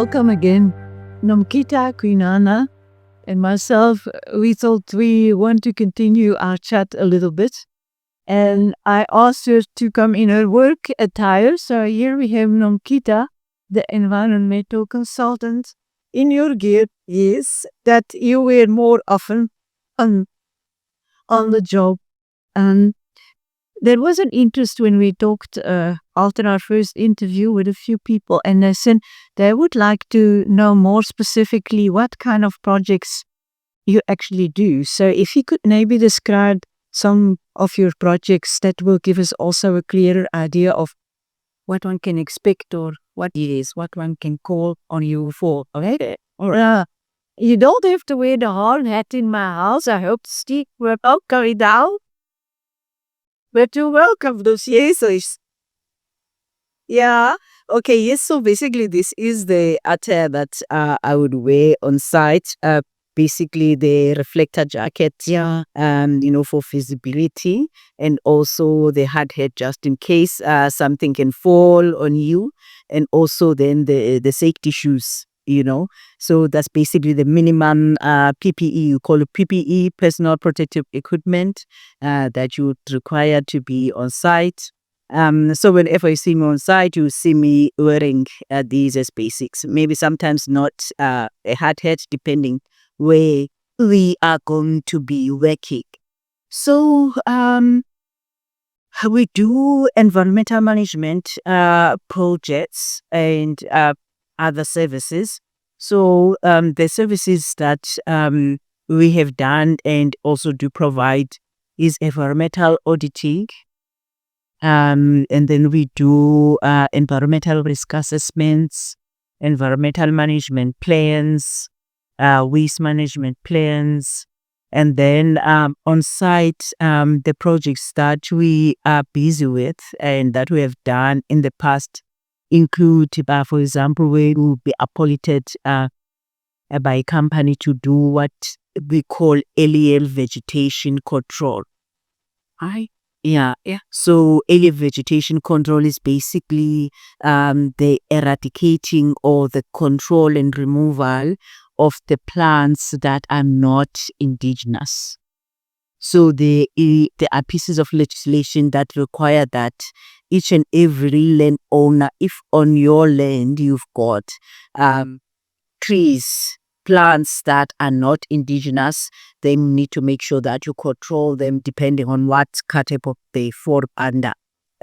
Welcome again. Nomkhitha Kwinana and myself, we thought we want to continue our chat a little bit. And I asked her to come in her work attire. So here we have Nomkhitha, the environmental consultant, in your gear, yes, that you wear more often on the job. And there was an interest when we talked after our first interview with a few people, and they said they would like to know more specifically what kind of projects you actually do. So if you could maybe describe some of your projects, that will give us also a clearer idea of what one can expect or what one can call on you for. Okay? Or you don't have to wear the hard hat in my house. I hope Steve will going down. But you're welcome, those yes. Yeah. Okay. Yes. So basically, this is the attire that I would wear on site. Basically, the reflector jacket. Yeah. For visibility, and also the hard hat just in case something can fall on you, and also then the safety shoes. So that's basically the minimum PPE. You call it PPE, personal protective equipment, that you would require to be on site. So whenever you see me on site, you see me wearing these as basics. Maybe sometimes not a hard hat, depending where we are going to be working. So we do environmental management projects and other services. So the services that we have done and also do provide is environmental auditing. And then we do environmental risk assessments, environmental management plans, waste management plans. And then on site, the projects that we are busy with and that we have done in the past include, for example, we will be appointed by a company to do what we call aerial vegetation control. Yeah. So aerial vegetation control is basically the eradicating or the control and removal of the plants that are not indigenous. So there are pieces of legislation that require that each and every landowner, if on your land you've got trees, plants that are not indigenous, they need to make sure that you control them depending on what category they fall under.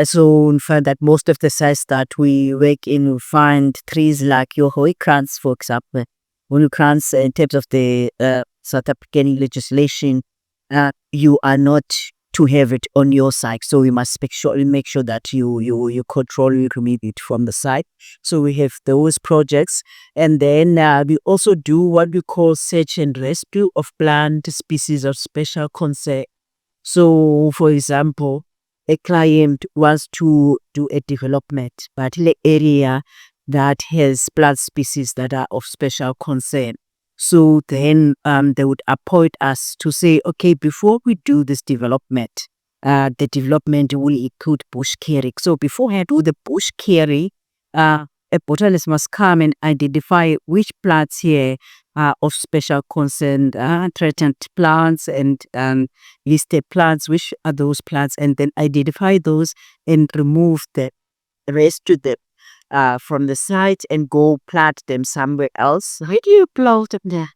So we find that most of the sites that we work in, we find trees like your 𝐿𝐰𝐢𝐬𝐧𝐚, for example. 𝐿𝐼𝐢𝐬𝐧𝐚, in terms of the South African legislation, you are not to have it on your site. So we must make sure that you control, you remove it from the site. So we have those projects. And then we also do what we call search and rescue of plant species of special concern. So for example, a client wants to do a development, but in the area that has plant species that are of special concern. So then they would appoint us to say, okay, before we do this development, the development will include bush clearing. So before I do the bush clearing, a botanist must come and identify which plants here are of special concern, threatened plants and listed plants, which are those plants, and then identify those and remove the rest of them from the site and go plant them somewhere else. Where do you plant them there?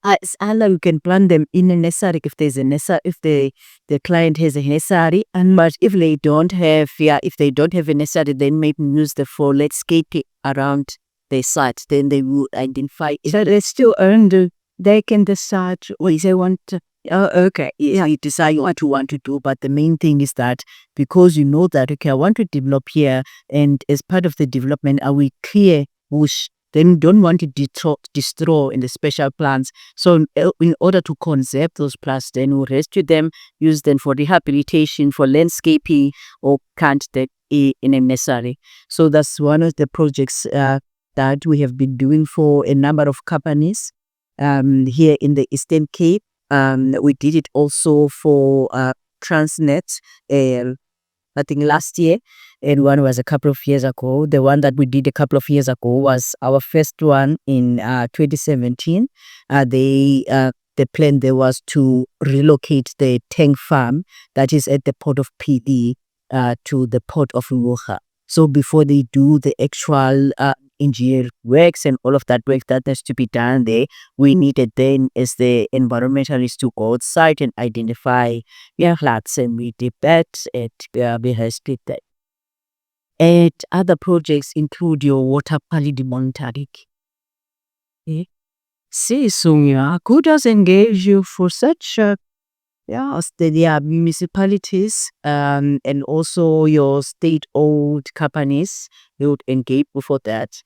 It's either you can plant them in a nursery if there's a nursery, if the client has a nursery, but if they don't have a nursery, then maybe use the for landscaping around the site. Then they will identify. So they still they can decide what they want to. Oh, okay. Yeah, you decide what you want to do, but the main thing is that because you know that, okay, I want to develop here, and as part of the development, are we clear bush? Then you don't want to destroy in the special plants. So in order to conserve those plants, then we rescue them, use them for rehabilitation, for landscaping, or plant them in a nursery. So that's one of the projects that we have been doing for a number of companies here in the Eastern Cape. We did it also for Transnet, I think last year, and one was a couple of years ago. The one that we did a couple of years ago was our first one in 2017. The plan there was to relocate the tank farm that is at the port of PD to the port of Ngqura. So before they do the actual engineer works and all of that work that has to be done there, we needed then as the environmentalists to go outside and identify floods, and we did that at BHSP. And other projects include your water quality monitoring. Okay. See, so who does engage you for such municipalities and also your state-owned companies? They would engage for that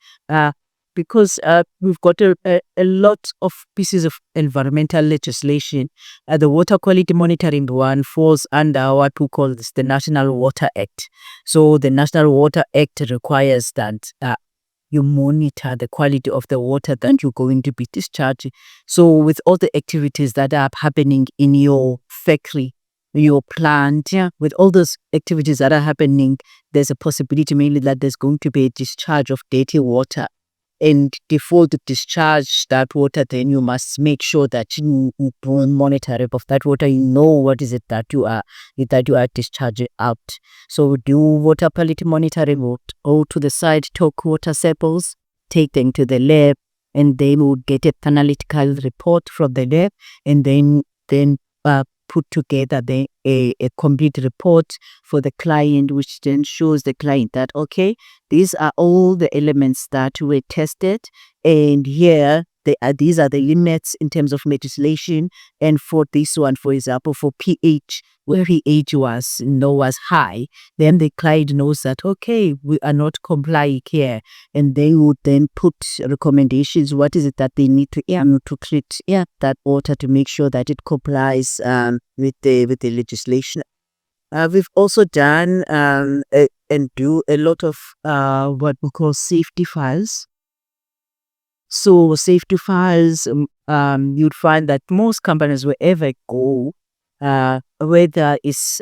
because we've got a lot of pieces of environmental legislation. The water quality monitoring one falls under what we call the National Water Act. So the National Water Act requires that you monitor the quality of the water that you're going to be discharging. So with all the activities that are happening in your factory, your plant, with all those activities that are happening, there's a possibility mainly that there's going to be a discharge of dirty water. And before to discharge that water, then you must make sure that you monitor of that water. You know what is it that you are discharging out. So do water quality monitoring. Go to the site, take water samples, take them to the lab, and then we'll get an analytical report from the lab, and then put together a complete report for the client, which then shows the client that, okay, these are all the elements that were tested, and here these are the limits in terms of legislation. And for this one, for example, for pH, where pH was high, then the client knows that, okay, we are not complying here, and they would then put recommendations. What is it that they need to treat that water to make sure that it complies with the legislation. We've also done and do a lot of what we call safety files. So safety files, you'd find that most companies, wherever go, whether it's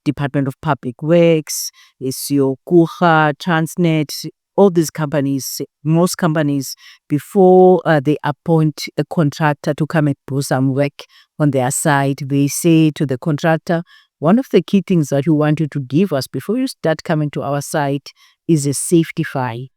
Department of Public Works, it's your KUHA, Transnet, all these companies, most companies, before they appoint a contractor to come and do some work on their site, they say to the contractor, one of the key things that you want you to give us before you start coming to our site is a safety file.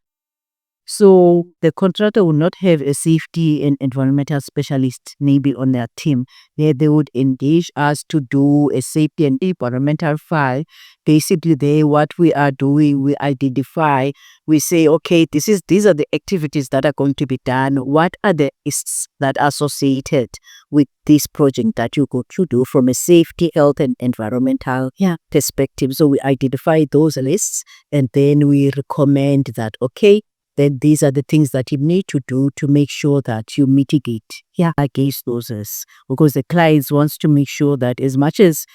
So the contractor will not have a safety and environmental specialist maybe on their team. They would engage us to do a safety and environmental file. Basically, what we are doing, we identify, we say, okay, these are the activities that are going to be done. What are the risks that are associated with this project that you go to do from a safety, health, and environmental perspective? So we identify those lists, and then we recommend that, okay, then these are the things that you need to do to make sure that you mitigate against those risks. Because the clients wants to make sure that as much as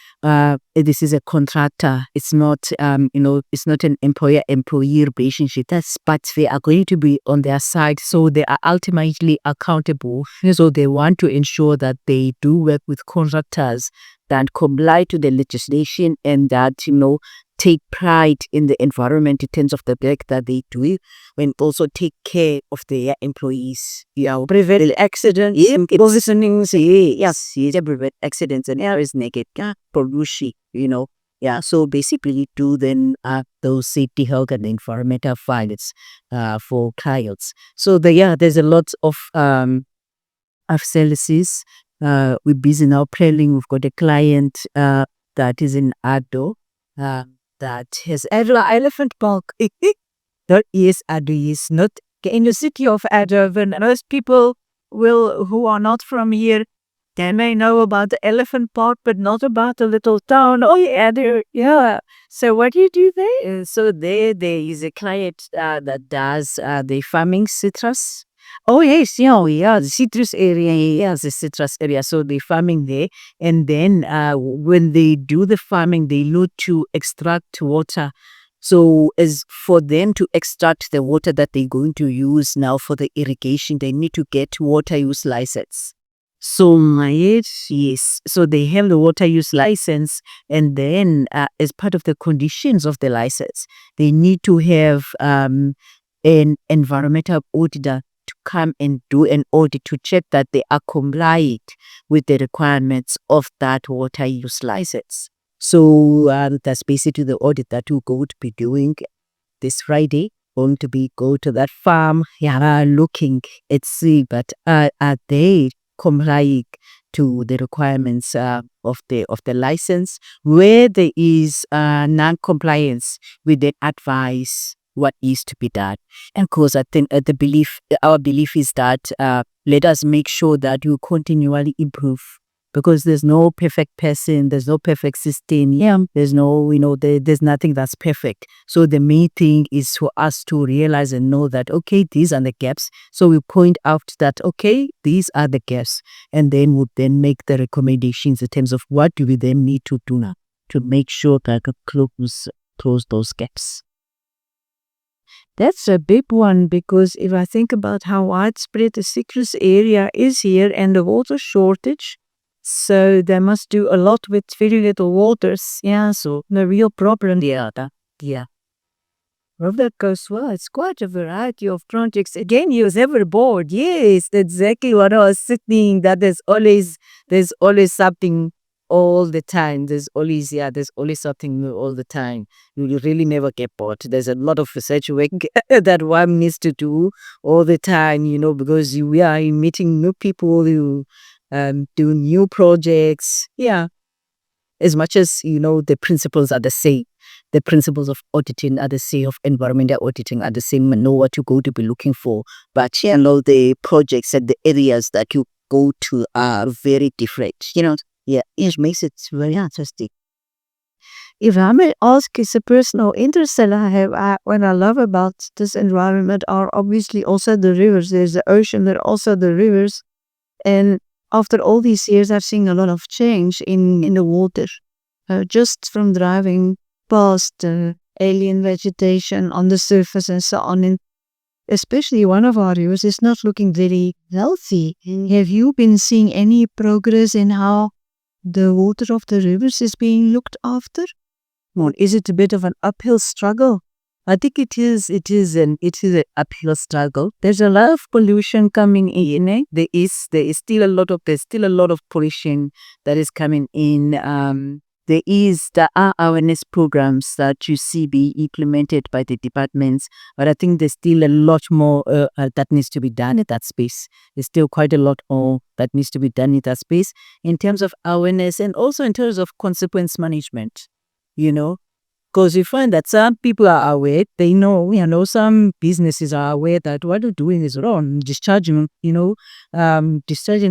this is a contractor, it's not it's not an employer-employee relationship. But they are going to be on their side, so they are ultimately accountable. So they want to ensure that they do work with contractors that comply to the legislation and that take pride in the environment in terms of the work that they do, and also take care of their employees. Prevent accidents. Prevent accidents and air is negative pollution. So basically, do then those safety, health, and environmental files for clients. So there's a lot of services. We're busy now planning. We've got a client that is in Ado. That has elephant park. That is Ado is not in the city of Ado. When most people who are not from here, they may know about the elephant park, but not about the little town. Oh yeah. So what do you do there? So there is a client that does the farming citrus. Oh yes, the citrus area, the citrus area. So they're farming there, and then when they do the farming, they need to extract water. So as for them to extract the water that they're going to use now for the irrigation, they need to get water use license. So yes. So they have the water use license, and then as part of the conditions of the license, they need to have an environmental auditor to come and do an audit to check that they are compliant with the requirements of that water use license. So that's basically the audit that we're going to be doing this Friday. Going to be go to that farm, looking at see, but are they complying to the requirements of the license? Where there is non-compliance, we then advise what is to be done. And of course, I think our belief is that let us make sure that you continually improve, because there's no perfect person, there's no perfect system. There's no, there's nothing that's perfect. So the main thing is for us to realize and know that, okay, these are the gaps. So we point out that, okay, these are the gaps. And then we'll then make the recommendations in terms of what do we then need to do now to make sure that we close those gaps. That's a big one, because if I think about how widespread the citrus area is here and the water shortage, so they must do a lot with very little waters. So the real problem. Well, that goes well. It's quite a variety of projects. Again, you was ever bored. Yes, that's exactly what I was thinking. That there's always something all the time. There's always something new all the time. You really never get bored. There's a lot of research work that one needs to do all the time, because we are meeting new people, you do new projects. As much as, the principles are the same. The principles of auditing are the same, of environmental auditing are the same, and know what you go to be looking for. But, the projects and the areas that you go to are very different, it makes it very interesting. If I may ask, it's a personal interest that I have. What I love about this environment are obviously also the rivers. There's the ocean, there are also the rivers. And after all these years, I've seen a lot of change in the water. Just from driving past alien vegetation on the surface and so on. And especially one of our rivers is not looking very healthy. Have you been seeing any progress in how the water of the rivers is being looked after? Or is it a bit of an uphill struggle? I think it is an uphill struggle. There's a lot of pollution coming in. There is still a lot of pollution that is coming in. There are awareness programs that you see be implemented by the departments, but I think there's still a lot more that needs to be done in that space. There's still quite a lot more that needs to be done in that space in terms of awareness and also in terms of consequence management, Because you find that some people are aware, they know, some businesses are aware that what they're doing is wrong, discharging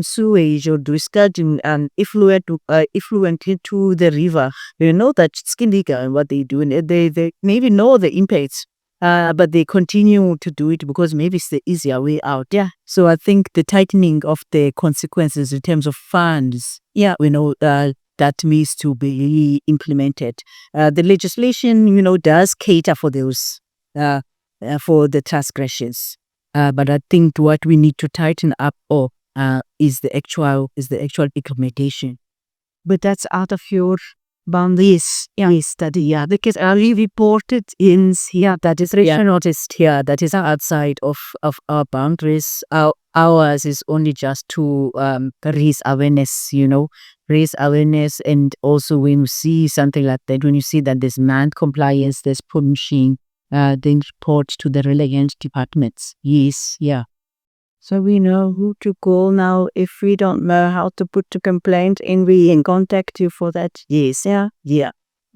sewage or discharging effluent into the river. They know that it's illegal and what they're doing. They maybe know the impacts, but they continue to do it because maybe it's the easier way out. So I think the tightening of the consequences in terms of funds, that needs to be implemented. The legislation, does cater for those, for the transgressions. But I think what we need to tighten up is the actual implementation. But that's out of your boundaries study, because I reported in that is noticed that is outside of our boundaries. Ours is only just to raise awareness, and also when you see something like that, when you see that there's non-compliance, there's pollution, then report to the relevant departments. So we know who to call now if we don't know how to put the complaint in. We can contact you for that.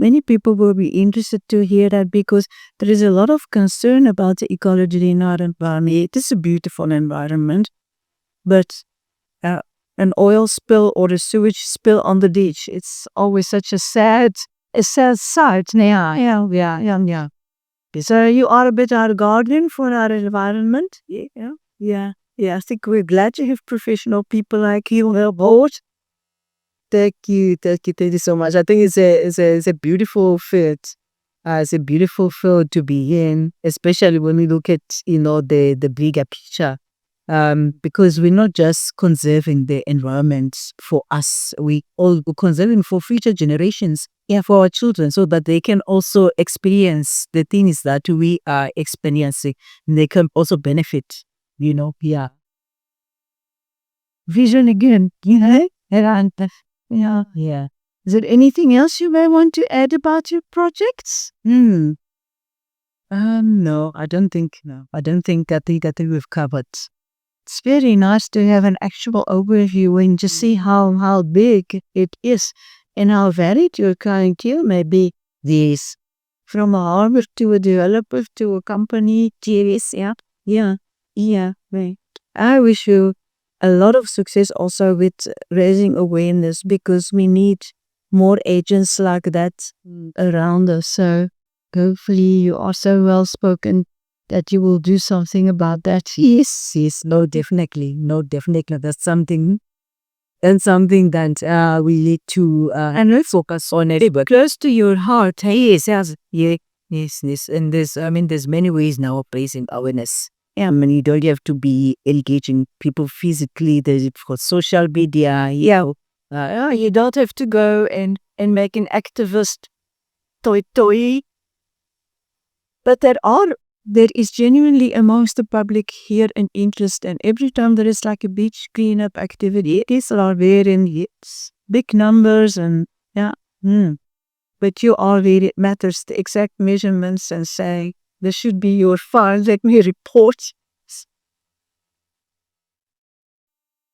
Many people will be interested to hear that because there is a lot of concern about the ecology in our environment. It is a beautiful environment, but an oil spill or a sewage spill on the ditch, it's always such a sad sight. So you are a bit our guardian for our environment. I think we're glad to have professional people like you on board. Thank you so much. I think it's a beautiful field. It's a beautiful field to be in, especially when we look at the bigger picture. because we're not just conserving the environment for us, we all conserving for future generations, for our children, so that they can also experience the things that we are experiencing. They can also benefit, yeah. Vision again, and yeah. Is there anything else you may want to add about your projects? No, I don't think. No, I don't think. I think we've covered. It's very nice to have an actual overview and just see how big it is and how varied your clientele may be. Yes, from a harbor to a developer to a company. Yes, yeah. Right. I wish you a lot of success also with raising awareness, because we need more agents like that around us. So hopefully you are so well spoken that you will do something about that. Yes, no, definitely. No, definitely. That's something that we need to and we focus on it. But close to your heart. Yes. And there's many ways now of raising awareness. Yeah, I mean, you don't have to be engaging people physically. There's for social media. Yeah, you don't have to go and make an activist toy. But there is genuinely amongst the public here an interest, and every time there is like a beach cleanup activity, these are there in big numbers, and but you are where it matters, the exact measurements, and say, this should be your file, let me report.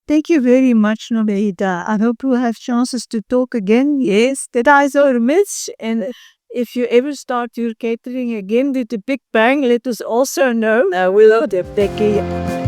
Thank you very much, Nomkhitha. I hope we'll have chances to talk again. Yes, that is our miss. And if you ever start your catering again with a big bang, let us also know. We'll take care.